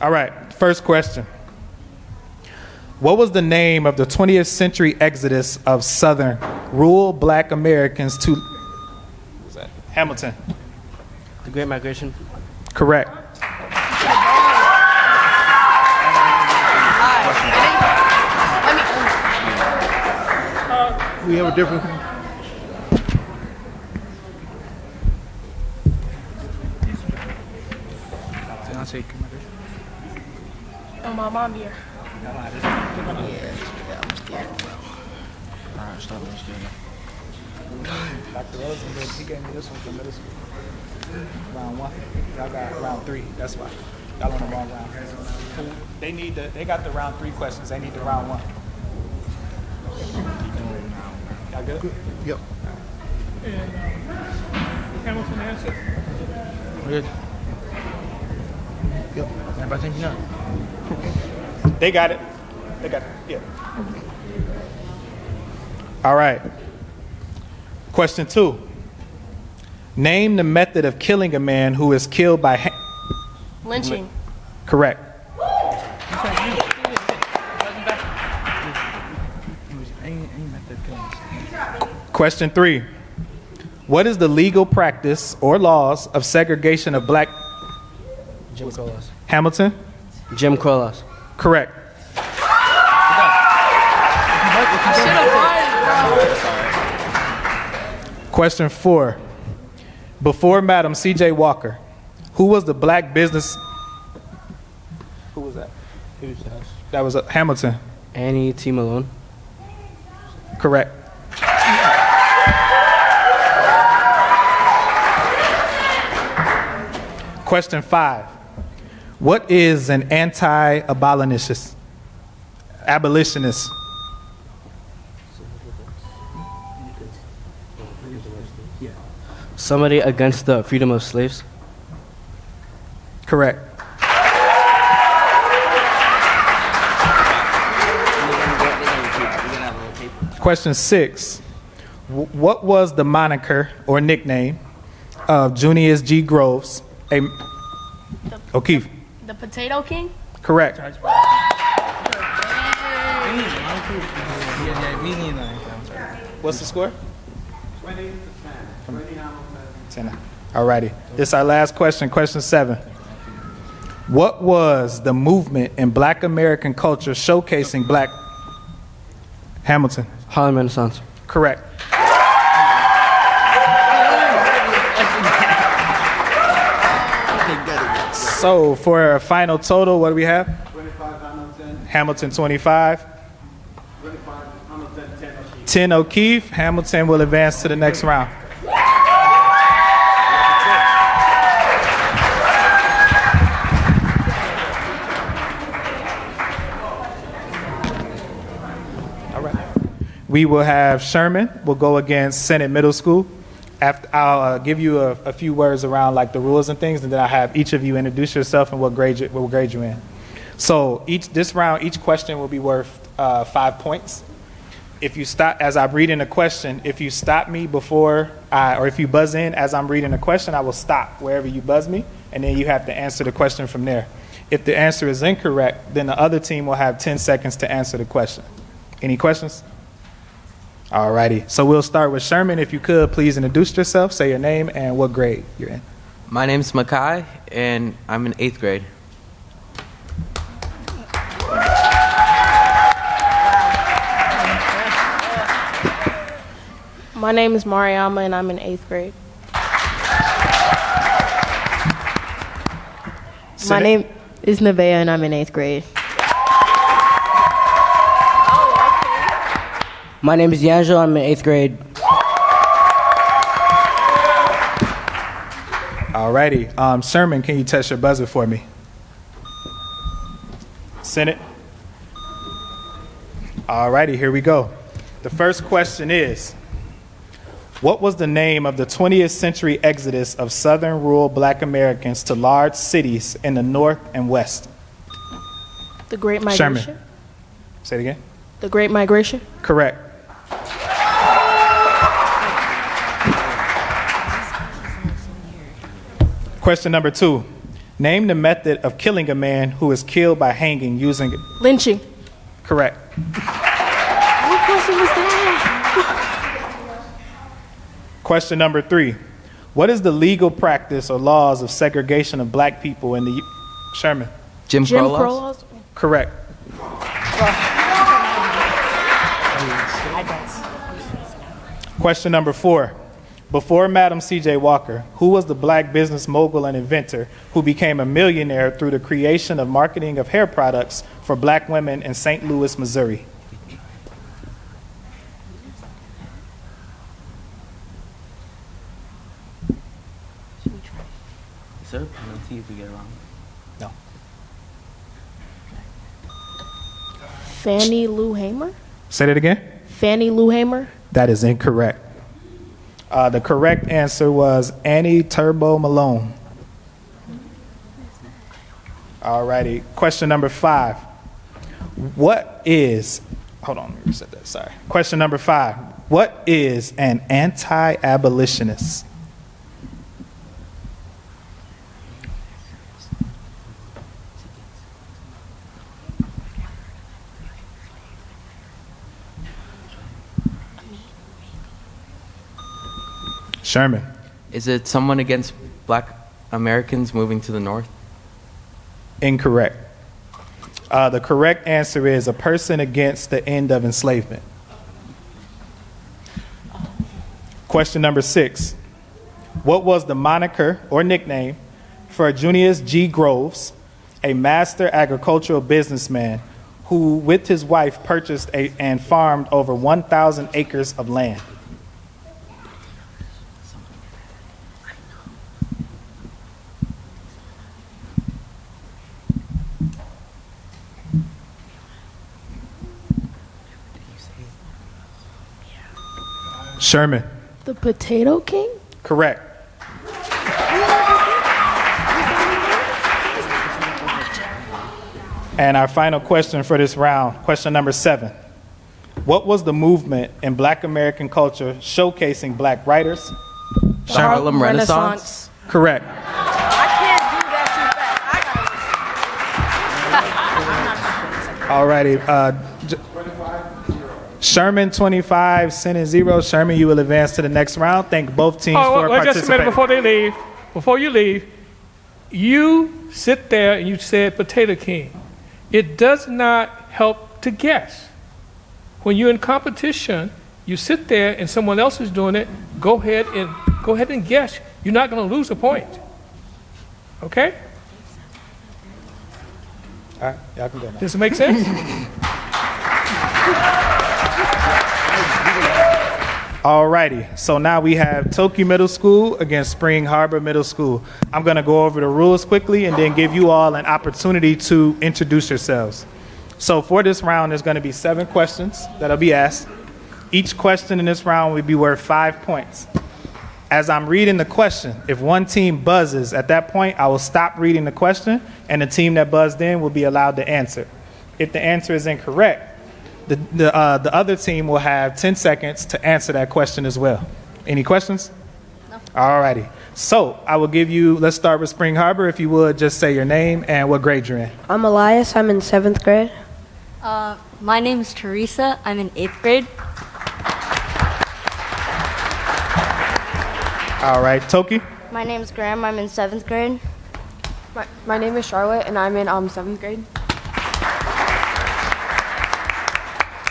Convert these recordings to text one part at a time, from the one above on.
All right, first question. What was the name of the 20th century exodus of Southern rural black Americans to Hamilton? The Great Migration. Correct. We have a different. Oh, my mom here. Dr. Rosenberg, he gave me this one for middle school. Round 1. Y'all got round 3. That's why. Y'all on the wrong round. They got the round 3 questions. They need the round 1. Y'all good? Yep. And Hamilton answered. Good. Yep. Everybody think you know? They got it. They got it. Yeah. All right. Question 2. Name the method of killing a man who is killed by Lynching. Correct. Question 3. What is the legal practice or laws of segregation of black Jim Crow laws. Hamilton? Jim Crow laws. Correct. Question 4. Before Madam C.J. Walker, who was the black business? Who was that? That was Hamilton. Annie T. Malone. Correct. Question 5. What is an anti-abolitionist? Abolitionist. Somebody against the freedom of slaves. Correct. Question 6. What was the moniker or nickname of Junius G. Groves? O'Keefe. The Potato King? Correct. What's the score? 20 to 10. All righty. This is our last question, question 7. What was the movement in black American culture showcasing black Hamilton? Harlem Renaissance. Correct. So for a final total, what do we have? 25 Hamilton. Hamilton 25. 25 Hamilton, 10 O'Keefe. 10 O'Keefe. Hamilton will advance to the next round. All right. We will have Sherman will go against Senate Middle School. After, I'll give you a few words around like the rules and things, and then I'll have each of you introduce yourself and what grade you in. So this round, each question will be worth 5 points. If you stop, as I'm reading a question, if you stop me or if you buzz in as I'm reading a question, I will stop wherever you buzz me, and then you have to answer the question from there. If the answer is incorrect, then the other team will have 10 seconds to answer the question. Any questions? All righty. So we'll start with Sherman. If you could, please introduce yourself, say your name, and what grade you're in. My name's Makai, and I'm in 8th grade. My name is Mariama, and I'm in 8th grade. My name is Nevaeh, and I'm in 8th grade. My name is D'Angelo. I'm in 8th grade. All righty. Sherman, can you test your buzzer for me? Senate. All righty, here we go. The first question is, what was the name of the 20th century exodus of Southern rural black Americans to large cities in the North and West? The Great Migration? Sherman. Say it again. The Great Migration? Correct. Question number 2. Name the method of killing a man who is killed by hanging using it. Lynching. Correct. What question was that? Question number 3. What is the legal practice or laws of segregation of black people in the Sherman? Jim Jim Crow Crow laws? laws? Correct. Question number 4. Before Madam C.J. Walker, who was the black business mogul and inventor who became a millionaire through the creation of marketing of hair products for black women in St. Louis, Missouri? Is there a penalty if we get it wrong? No. Fannie Lou Hamer? Say that again? Fannie Lou Hamer? That is incorrect. The correct answer was Annie Turbo Malone. All righty. Question number 5. What is, hold on, let me reset that, sorry. Question number 5. What is an anti-abolitionist? Sherman. Is it someone against black Americans moving to the north? Incorrect. The correct answer is a person against the end of enslavement. Question number 6. What was the moniker or nickname for Junius G. Groves, a master agricultural businessman who, with his wife, purchased and farmed over 1,000 acres of land? Sherman. The Potato King? Correct. And our final question for this round, question number 7. What was the movement in black American culture showcasing black writers? The Harlem Renaissance? Correct. All righty. Sherman 25, Senate 0. Sherman, you will advance to the next round. Thank both teams for wait just a minute participating. before you leave, you sit there and you said Potato King. It does not help to guess. When you're in competition, you sit there and someone else is doing it. Go ahead and guess. You're not going to lose a point. Okay? All right, y'all can go now. Does it make sense? All righty. So now we have Tokyo Middle School against Spring Harbor Middle School. I'm going to go over the rules quickly and then give you all an opportunity to introduce yourselves. So for this round, there's going to be 7 questions that'll be asked. Each question in this round will be worth 5 points. As I'm reading the question, if one team buzzes at that point, I will stop reading the question, and the team that buzzed in will be allowed to answer. If the answer is incorrect, the other team will have 10 seconds to answer that question as well. Any questions? No. All righty. So I will give you, let's start with Spring Harbor. If you would, just say your name and what grade you're in. I'm Elias. I'm in 7th grade. My name is Teresa. I'm in 8th grade. All right. Toki? My name is Graham. I'm in 7th grade. My name is Charlotte, and I'm in 7th grade.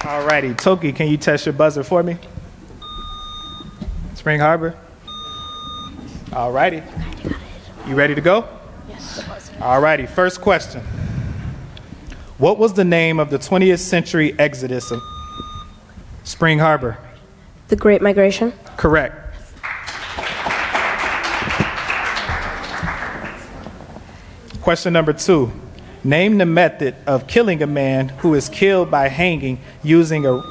All righty. Toki, can you test your buzzer for me? Spring Harbor? All righty. You ready to go? Yes. All righty. First question. What was the name of the 20th century exodus of Spring Harbor? The Great Migration. Correct. Question number 2. Name the method of killing a man who is killed by hanging using a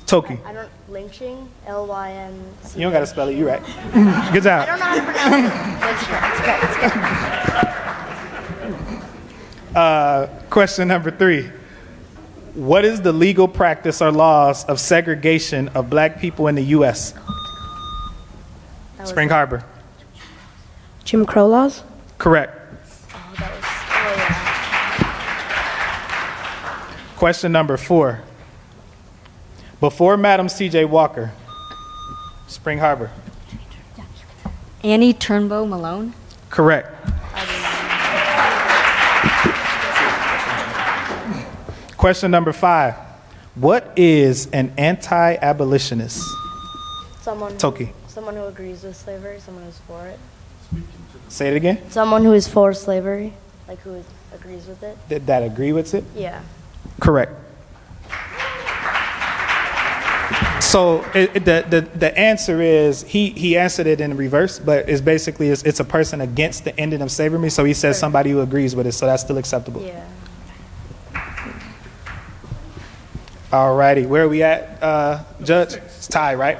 Toki. I don't lynching. L-Y-N-C. You don't got to spell it. You're right. Good job. I don't know how to pronounce it. It's good. Question number 3. What is the legal practice or laws of segregation of black people in the U.S.? Spring Harbor. Jim Crow laws. Correct. Question number 4. Before Madam C.J. Walker, Spring Harbor. Annie Turnbow Malone. Correct. Question number 5. What is an anti-abolitionist? Someone Toki, someone who agrees with slavery, someone who's for it. say it again. Someone who is for slavery, like who agrees with it. Did that agree with it? Yeah. Correct. So the answer is he answered it in reverse, but it's basically it's a person against the ending of slavery. So he says somebody who agrees with it. So that's still acceptable. Yeah. All righty, where are we at, Judge? It's tie, right?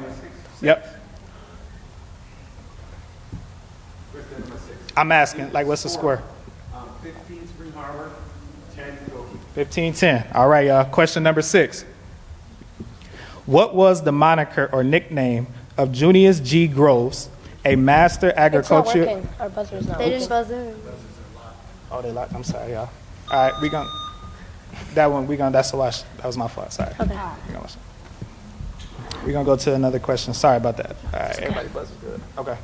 Yep. I'm asking, like, what's the score? 15 Spring Harbor, 10 Toki. 15-10. All right, y'all. Question number 6. What was the moniker or nickname of Junius G. Groves, a master It's not agriculture? working. Our buzzer's not They working. didn't buzz in. Oh, they locked. I'm sorry, y'all. All right, we gonna that one. We gonna that's a wash. That was my fault. Sorry. Okay. We're gonna go to another question. Sorry about that. All right, everybody buzzes good. Okay.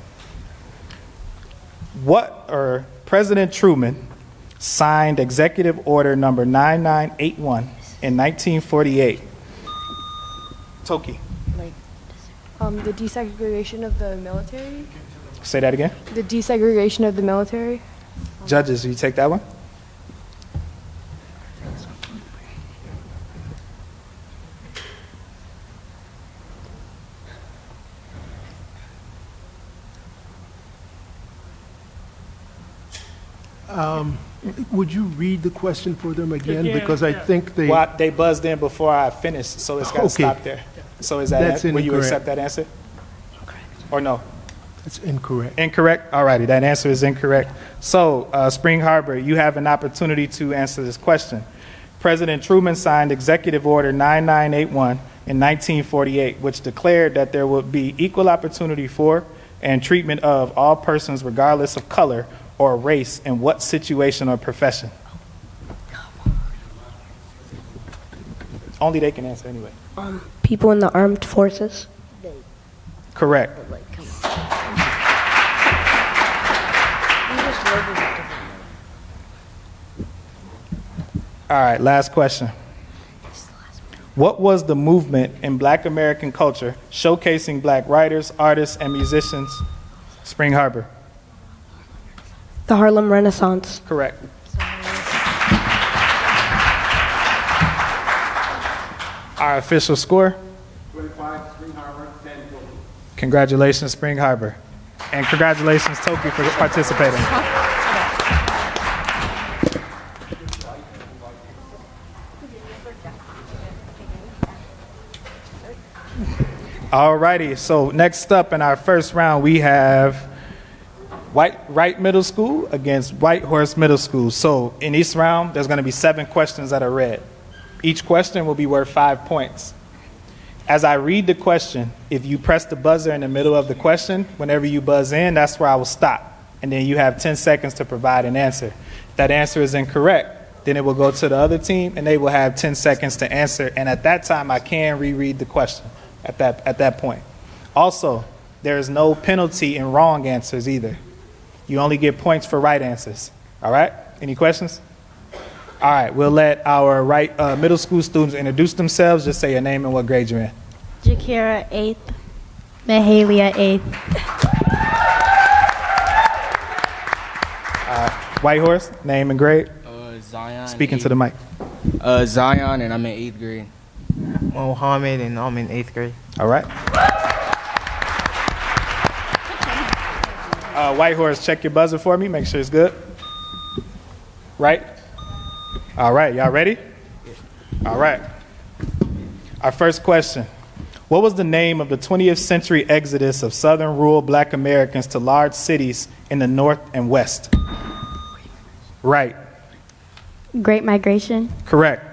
President Truman signed Executive Order number 9981 in 1948. Toki, The desegregation of the military. say that again. The desegregation of the military. Judges, will you take that one? Would you read the question for them again? Again, Because I yeah. think they, Well, they buzzed in before I finished, so it's got to Okay. stop there. So is that That's will you incorrect. accept that answer? Or no? it's incorrect. Incorrect? All righty, that answer is incorrect. So, Spring Harbor, you have an opportunity to answer this question. President Truman signed Executive Order 9981 in 1948, which declared that there would be equal opportunity for and treatment of all persons regardless of color or race in what situation or profession. Only they can answer anyway. People in the armed forces. Correct. All right, last question. What was the movement in Black American culture showcasing Black writers, artists, and musicians? Spring Harbor. The Harlem Renaissance. Correct. Our official score? 25 Spring Harbor, 10 Toki. Congratulations, Spring Harbor. And congratulations, Toki, for participating. All righty, so next up in our first round, we have Wright Middle School against White Horse Middle School. So in each round, there's going to be 7 questions that are read. Each question will be worth 5 points. As I read the question, if you press the buzzer in the middle of the question, whenever you buzz in, that's where I will stop. And then you have 10 seconds to provide an answer. If that answer is incorrect, then it will go to the other team, and they will have 10 seconds to answer. And at that time, I can reread the question at that point. Also, there is no penalty in wrong answers either. You only get points for right answers. All right? Any questions? All right, we'll let our middle school students introduce themselves. Just say your name and what grade you're in. Jakira 8th. Mahalia 8th. White Horse, name and grade. Zion. Speaking to the mic. Zion, and I'm in 8th grade. Mohammed, and I'm in 8th grade. All right. White Horse, check your buzzer for me. Make sure it's good. Right? All right, y'all ready? All right. Our first question. What was the name of the 20th century exodus of southern rural Black Americans to large cities in the North and West? Right. Great Migration. Correct.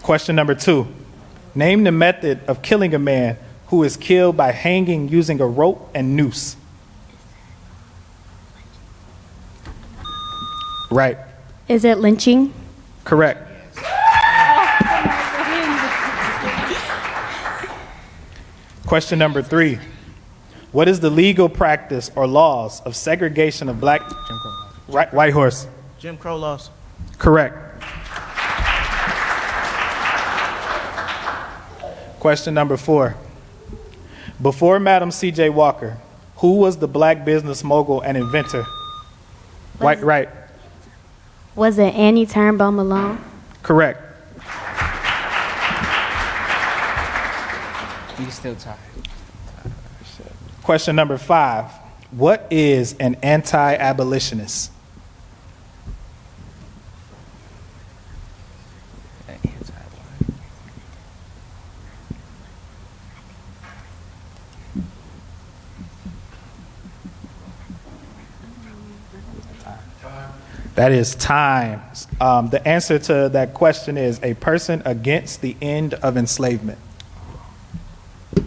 Question number 2. Name the method of killing a man who is killed by hanging using a rope and noose. Right. Is it lynching? Correct. Question number 3. What is the legal practice or laws of segregation of black... Right, White Horse. Jim Crow laws. Correct. Question number 4. Before Madam C.J. Walker, who was the black business mogul and inventor? Right. Was it Annie Turnbull Malone? Correct. We still tied. Question number 5. What is an anti-abolitionist? That is time. The answer to that question is a person against the end of enslavement. All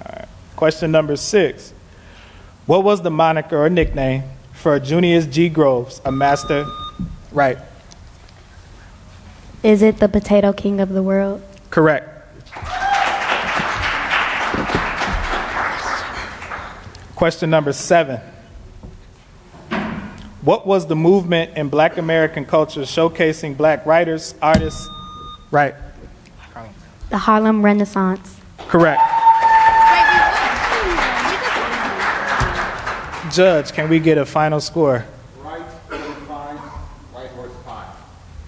right. Question number 6. What was the moniker or nickname for Junius G. Groves, a master? Right. Is it the Potato King of the world? Correct. Question number 7. What was the movement in Black American culture showcasing black writers, artists? Right. The Harlem Renaissance. Correct. Judge, can we get a final score? Right 45, White Horse 5.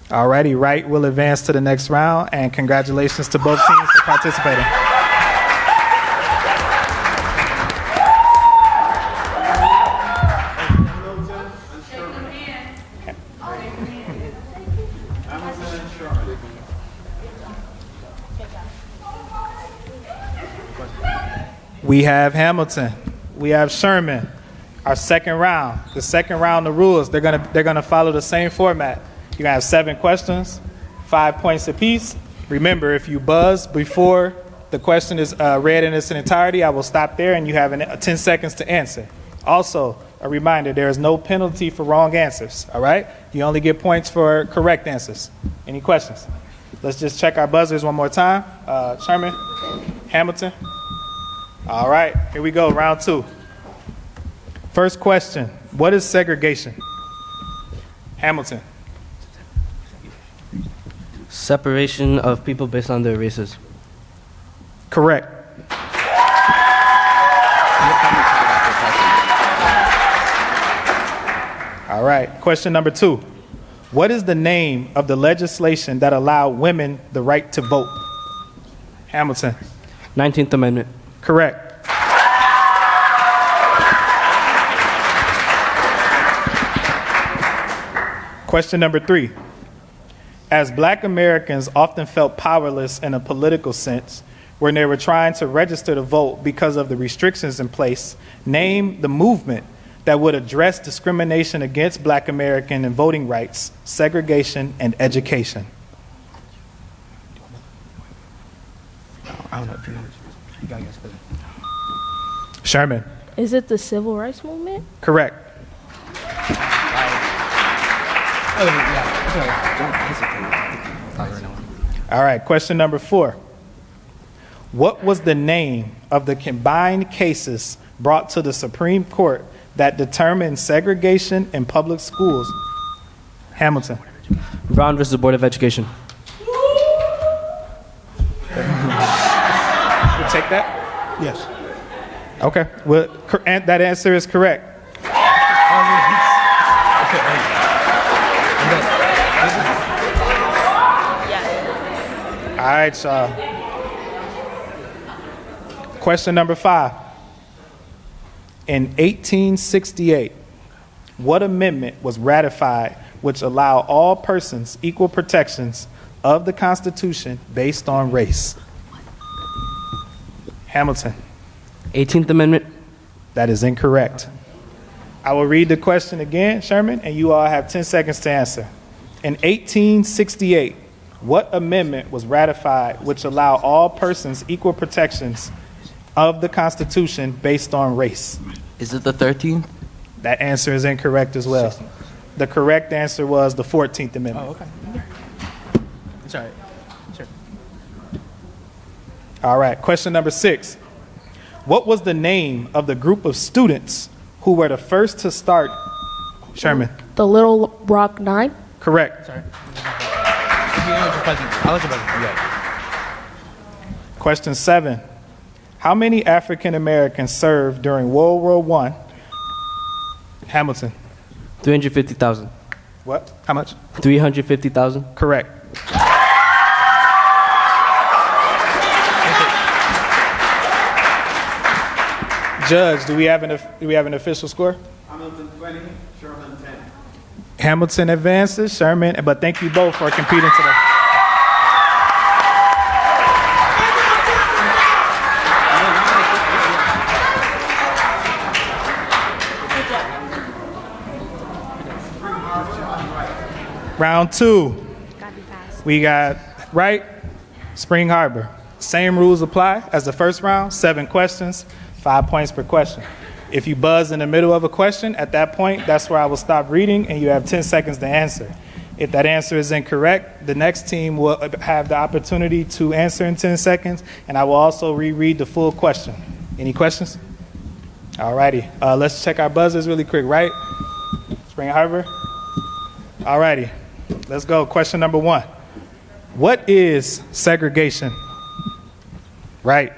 Alrighty, Wright will advance to the next round, and congratulations to both teams for participating. We have Hamilton. We have Sherman. Our second round. The second round, the rules, they're gonna follow the same format. You're gonna have 7 questions, 5 points apiece. Remember, if you buzz before the question is read in its entirety, I will stop there and you have 10 seconds to answer. Also, a reminder, there is no penalty for wrong answers, all right? You only get points for correct answers. Any questions? Let's just check our buzzers one more time. Sherman, Hamilton. All right, here we go, round 2. First question, what is segregation? Hamilton. Separation of people based on their races. Correct. All right, question number 2. What is the name of the legislation that allowed women the right to vote? Hamilton. 19th Amendment. Correct. Question number 3. As Black Americans often felt powerless in a political sense when they were trying to register to vote because of the restrictions in place, name the movement that would address discrimination against Black American and voting rights, segregation, and education. I don't know if you know. You gotta guess better. Sherman. Is it the Civil Rights Movement? Correct. Oh, yeah. Don't hesitate. All right, question number 4. What was the name of the combined cases brought to the Supreme Court that determined segregation in public schools? Hamilton. Brown versus the Board of Education. You take that? Yes. Okay. Well, that answer is correct. All right, y'all. Question number 5. In 1868, what amendment was ratified which allowed all persons equal protections of the Constitution based on race? Hamilton. 18th Amendment. That is incorrect. I will read the question again, Sherman, and you all have 10 seconds to answer. In 1868, what amendment was ratified which allowed all persons equal protections of the Constitution based on race? Is it the 13th? That answer is incorrect as well. The correct answer was the 14th Amendment. Oh, okay. It's all right. Sure. All right, question number 6. What was the name of the group of students who were the first to start? Sherman. The Little Rock Nine? Correct. Sorry. If you answer your question, I'll let you know. Yeah. Question 7. How many African Americans served during World War I? Hamilton. 350,000. What? How much? 350,000. Correct. Judge, do we have an official score? Hamilton 20, Sherman 10. Hamilton advances, Sherman, but thank you both for competing today. Round 2. We got right, Spring Harbor. Same rules apply as the first round, 7 questions, 5 points per question. If you buzz in the middle of a question, at that point, that's where I will stop reading and you have 10 seconds to answer. If that answer is incorrect, the next team will have the opportunity to answer in 10 seconds, and I will also reread the full question. Any questions? All righty. Let's check our buzzers really quick, right? Spring Harbor? All righty. Let's go. Question number 1. What is segregation? Right.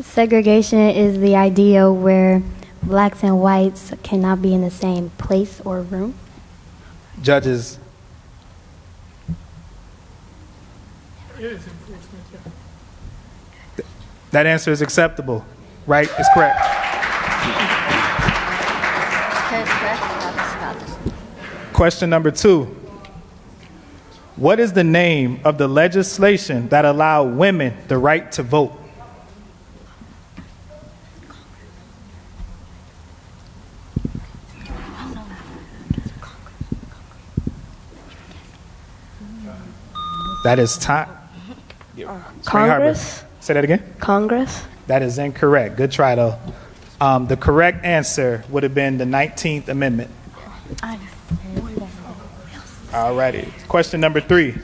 Segregation is the idea where blacks and whites cannot be in the same place or room. Judges. That answer is acceptable. Right is correct. Question number 2. What is the name of the legislation that allowed women the right to vote? That is time. Congress? Say that again. Congress? That is incorrect. Good try, though. The correct answer would have been the 19th Amendment. All righty. Question number 3.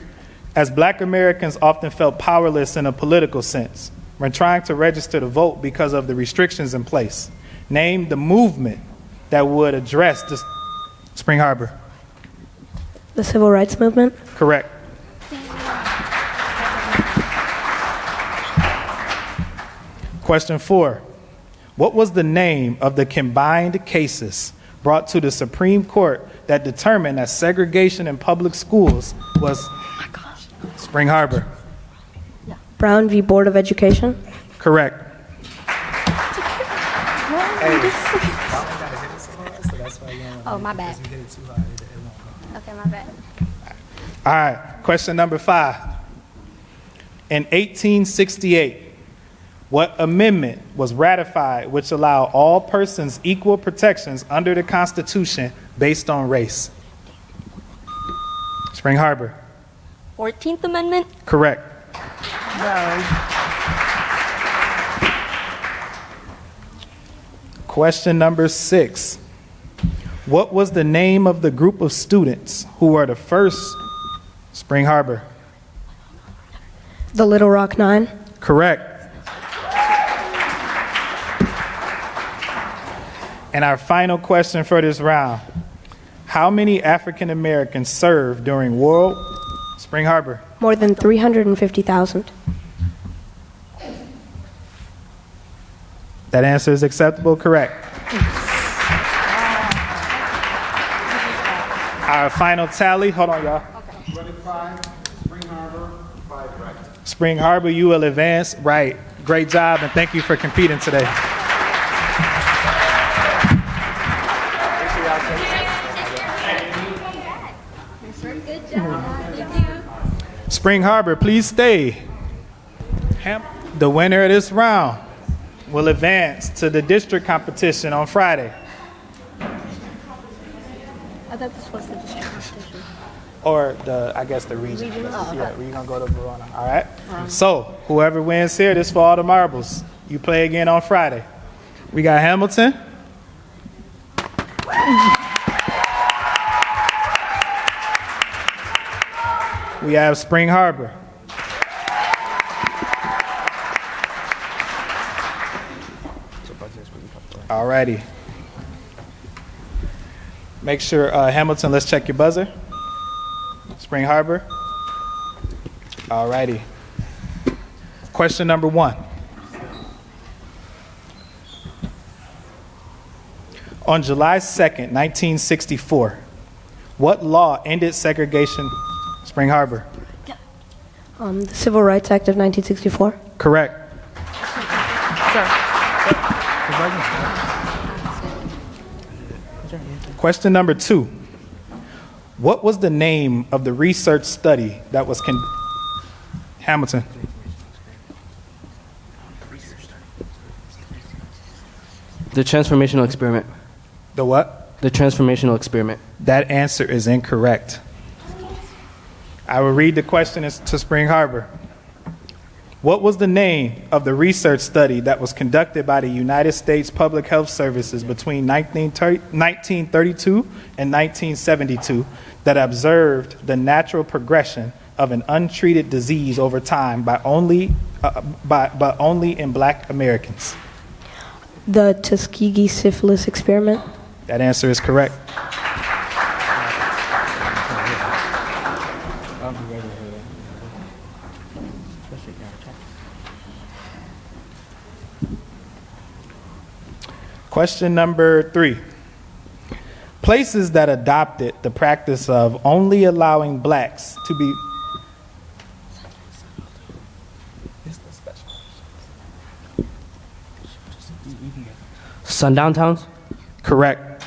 As black Americans often felt powerless in a political sense when trying to register to vote because of the restrictions in place, name the movement that would address the Spring Harbor. The Civil Rights Movement? Correct. Question 4. What was the name of the combined cases brought to the Supreme Court that determined that segregation in public schools was Spring Harbor? Brown v. Board of Education? Correct. Oh, my bad. Okay, my bad. All right. Question number 5. In 1868, what amendment was ratified which allowed all persons equal protections under the Constitution based on race? Spring Harbor. 14th Amendment? Correct. Question number 6. What was the name of the group of students who were the first Spring Harbor? The Little Rock Nine? Correct. And our final question for this round. How many African Americans served during Spring Harbor? More than 350,000. That answer is acceptable, correct. Our final tally, hold on, y'all. 25, Spring Harbor, 5 right. Spring Harbor, you will advance. Right. Great job, and thank you for competing today. Spring Harbor, please stay. The winner of this round will advance to the district competition on Friday. I thought this was the district competition. Or I guess the region. Yeah, we're gonna go to Verona. All right. So whoever wins here, this for all the marbles. You play again on Friday. We got Hamilton. We have Spring Harbor. Alrighty. Make sure, Hamilton, let's check your buzzer. Spring Harbor. Alrighty. Question number 1. On July 2nd, 1964, what law ended segregation? Spring Harbor. The Civil Rights Act of 1964. Correct. Question number 2. What was the name of the research study that was Hamilton? The transformational experiment. The what? The transformational experiment. That answer is incorrect. I will read the question to Spring Harbor. What was the name of the research study that was conducted by the United States Public Health Services between 1932 and 1972 that observed the natural progression of an untreated disease over time but only in black Americans? The Tuskegee syphilis experiment. That answer is correct. Question number 3. Places that adopted the practice of only allowing blacks to be Sundown towns? correct.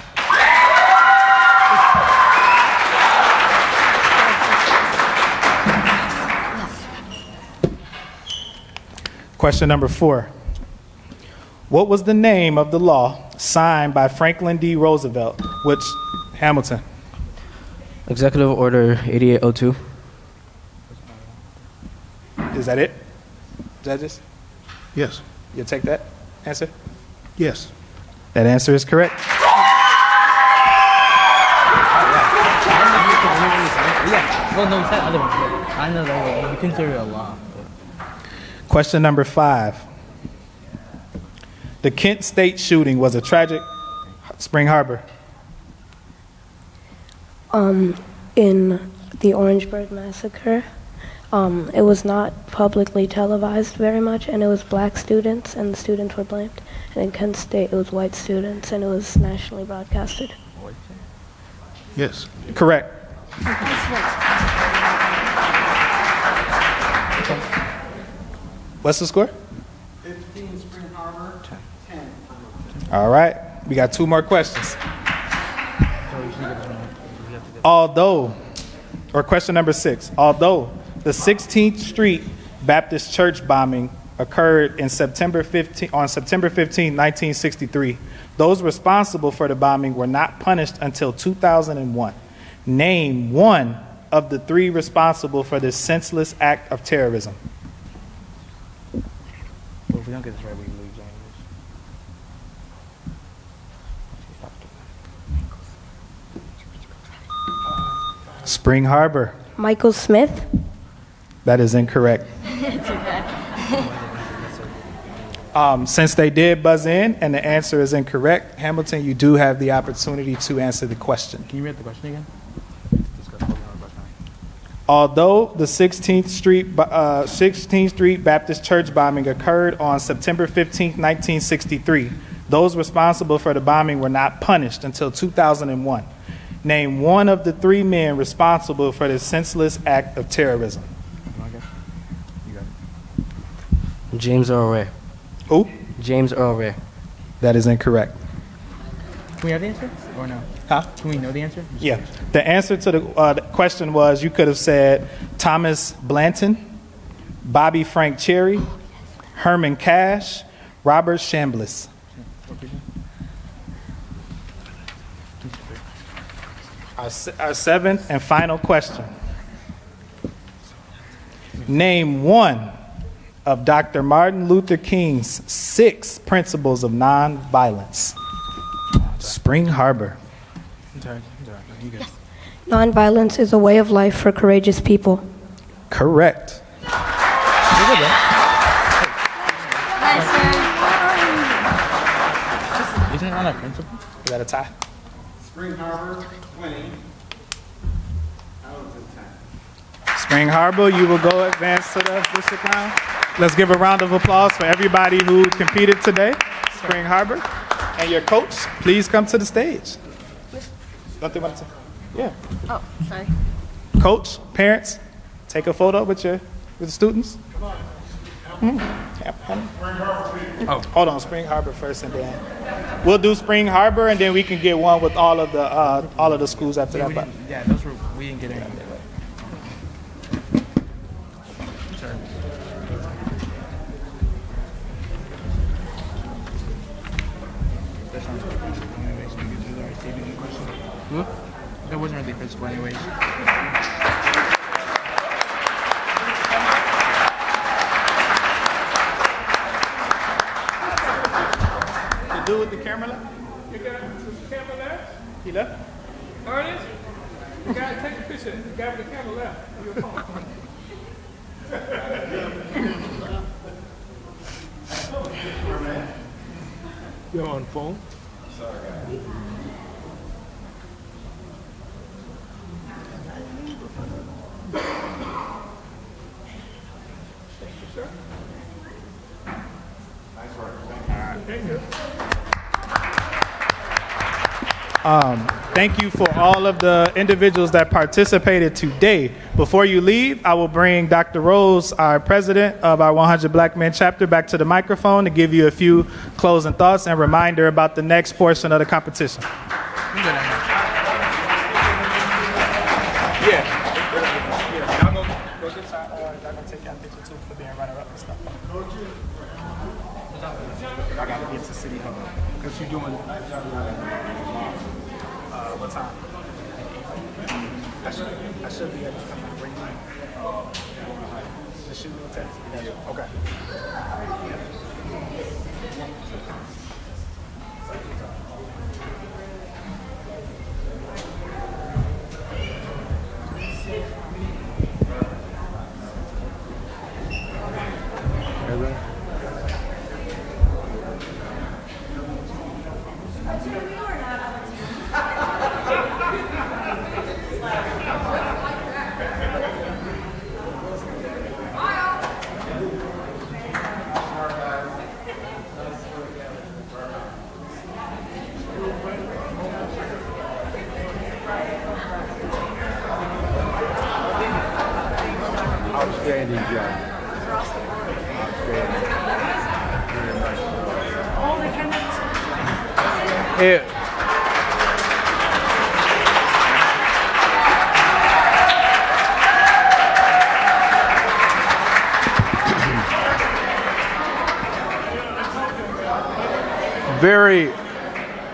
Question number 4. What was the name of the law signed by Franklin D. Roosevelt, which Hamilton? Executive Order 8802. Is that it? Judges? Yes. You'll take that answer? Yes. That answer is correct. Well, no, we said other ones. But I know that we consider it a law. Question number 5. The Kent State shooting was a tragic. Spring Harbor. In the Orangeburg massacre, it was not publicly televised very much, and it was black students, and the students were blamed. And in Kent State, it was white students, and it was nationally broadcasted. Yes. Correct. What's the score? 15 Spring Harbor, 10. All right. We got 2 more questions. Question number 6. Although the 16th Street Baptist Church bombing occurred on September 15, 1963, those responsible for the bombing were not punished until 2001. Name one of the 3 responsible for this senseless act of terrorism. Well, if we don't get this right, we lose. Spring Harbor. Michael Smith. That is incorrect. Since they did buzz in and the answer is incorrect, Hamilton, you do have the opportunity to answer the question. Can you read the question again? Although the 16th Street Baptist Church bombing occurred on September 15, 1963, those responsible for the bombing were not punished until 2001. Name one of the 3 men responsible for this senseless act of terrorism. James Earl Ray. Who? James Earl Ray. That is incorrect. Can we have the answer or no? Huh? Can we know the answer? Yeah. The answer to the question was you could have said Thomas Blanton, Bobby Frank Cherry, Herman Cash, Robert Chambliss. Our 7th and final question. Name one of Dr. Martin Luther King's 6 principles of nonviolence? Spring Harbor. Nonviolence is a way of life for courageous people. Correct. Isn't that a principle? Is that a tie? Spring Harbor, 20. Spring Harbor, you will go advance to the district round. Let's give a round of applause for everybody who competed today. Spring Harbor. And your coach, please come to the stage. Something want to say? Yeah. Oh, sorry. Coach, parents, take a photo with the students. Oh, hold on, Spring Harbor first, and then we'll do Spring Harbor, and then we can get one with all of the schools after that. But Yeah, those were, we didn't get any. That wasn't really principle anyways. the dude with the camera left? You got the camera left? He left? Ernest? You gotta take a picture. The guy with the camera left. Your phone. You're on phone? Thank you for all of the individuals that participated today. Before you leave, I will bring Dr. Rose, our president of our 100 Black Men chapter, back to the microphone to give you a few closing thoughts and reminder about the next portion of the competition. Yeah. Y'all go get y'all, y'all gonna take y'all picture too for being runner-up and stuff. I gotta get to City Hall. Because you're doing what time? I should be able to come and bring you. The shooting test? Yeah. Okay. Outstanding job.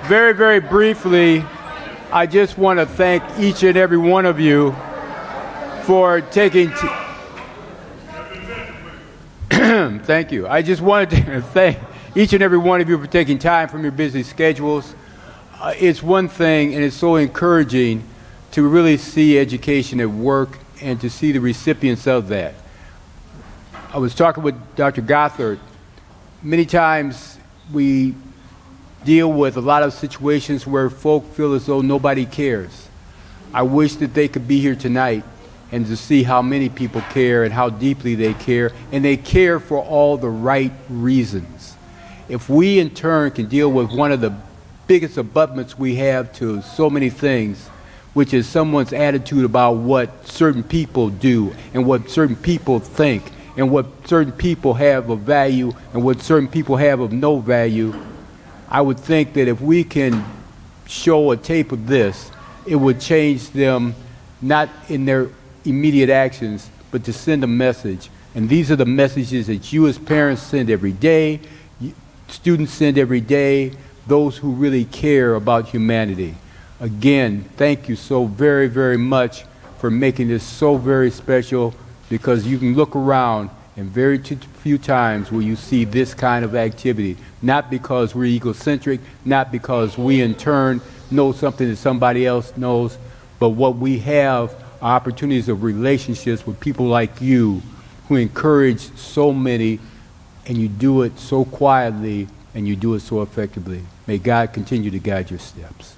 Very briefly, I just want to thank each and every one of you for taking. Thank you. I just wanted to thank each and every one of you for taking time from your busy schedules. It's one thing, and it's so encouraging to really see education at work and to see the recipients of that. I was talking with Dr. Gothard. Many times we deal with a lot of situations where folk feel as though nobody cares. I wish that they could be here tonight and to see how many people care and how deeply they care, and they care for all the right reasons. If we in turn can deal with one of the biggest abutments we have to so many things, which is someone's attitude about what certain people do and what certain people think and what certain people have of value and what certain people have of no value, I would think that if we can show a tape of this, it would change them, not in their immediate actions, but to send a message. And these are the messages that you as parents send every day, students send every day, those who really care about humanity. Again, thank you so very much for making this so very special, because you can look around and very few times will you see this kind of activity, not because we're egocentric, not because we in turn know something that somebody else knows, but what we have are opportunities of relationships with people like you who encourage so many, and you do it so quietly and you do it so effectively. May God continue to guide your steps.